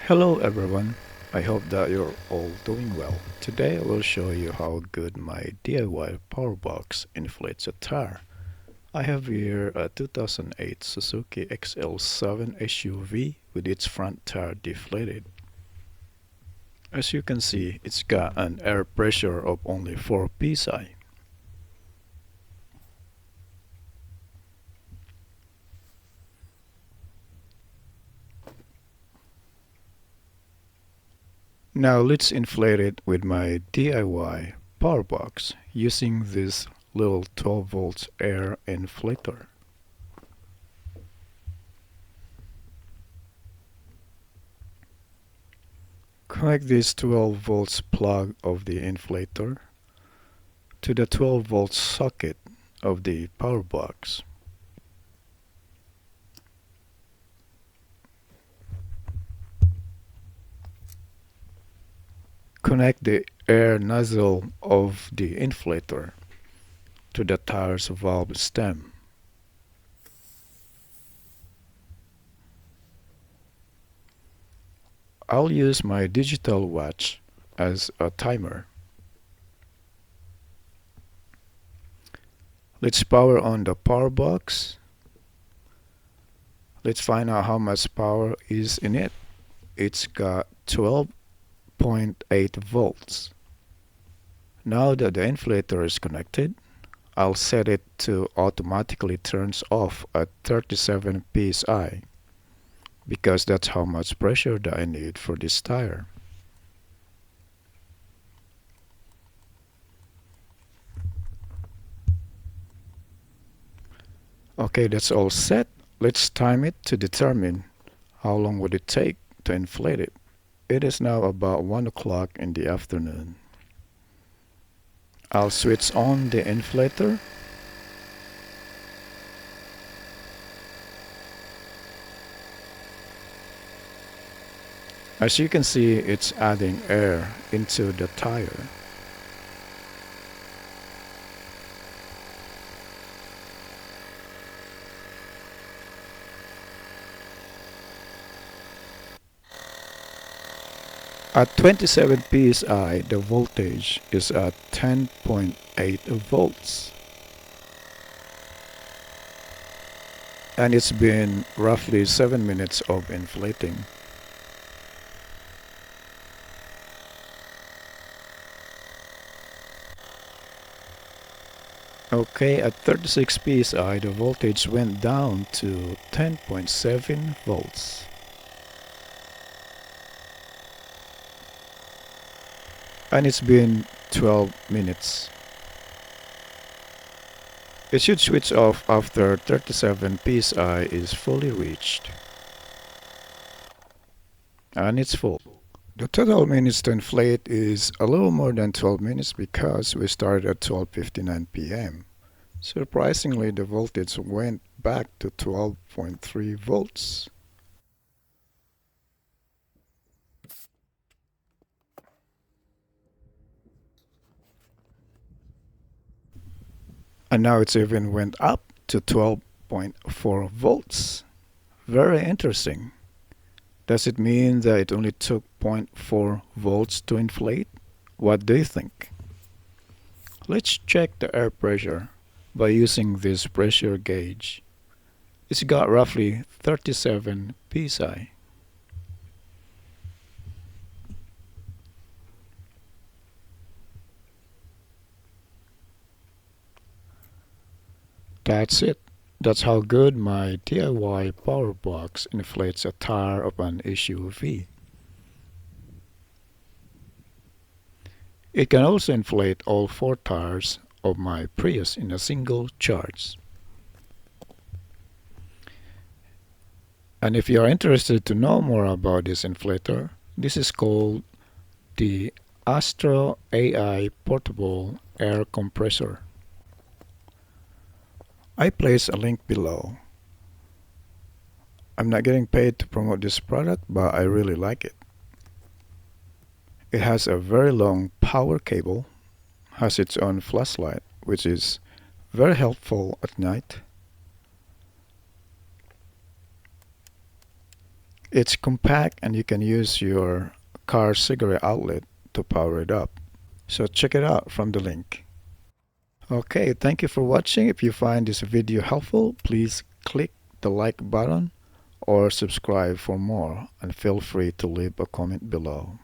Hello everyone, I hope that you're all doing well. Today I will show you how good my DIY Powerbox inflates a tire. I have here a 2008 Suzuki XL7 SUV with its front tire deflated. As you can see, it's got an air pressure of only 4 psi. Now let's inflate it with my DIY Powerbox using this little 12 volts air inflator. Connect this 12 volts plug of the inflator to the 12 volts socket of the Powerbox. Connect the air nozzle of the inflator to the tire's valve stem. I'll use my digital watch as a timer. Let's power on the Powerbox. Let's find out how much power is in it. It's got 12.8 volts. Now that the inflator is connected, I'll set it to automatically turns off at 37 psi because that's how much pressure that I need for this tire. Okay, that's all set. Let's time it to determine how long would it take to inflate it. It is now about 1 o'clock in the afternoon. I'll switch on the inflator. As you can see, it's adding air into the tire. At 27 psi, the voltage is at 10.8 volts. And it's been roughly 7 minutes of inflating. Okay, at 36 psi, the voltage went down to 10.7 volts. And it's been 12 minutes. It should switch off after 37 psi is fully reached. And it's full. The total minutes to inflate is a little more than 12 minutes because we started at 12:59 p.m. Surprisingly, the voltage went back to 12.3 volts. And now it's even went up to 12.4 volts. Very interesting. Does it mean that it only took 0.4 volts to inflate? What do you think? Let's check the air pressure by using this pressure gauge. It's got roughly 37 psi. That's it. That's how good my DIY Powerbox inflates a tire of an SUV. It can also inflate all 4 tires of my Prius in a single charge. And if you are interested to know more about this inflator, this is called the AstroAi Portable Air Compressor. I place a link below. I'm not getting paid to promote this product, but I really like it. It has a very long power cable, has its own flashlight, which is very helpful at night. It's compact and you can use your car cigarette outlet to power it up. So check it out from the link. Okay, thank you for watching. If you find this video helpful, please click the like button or subscribe for more, and feel free to leave a comment below.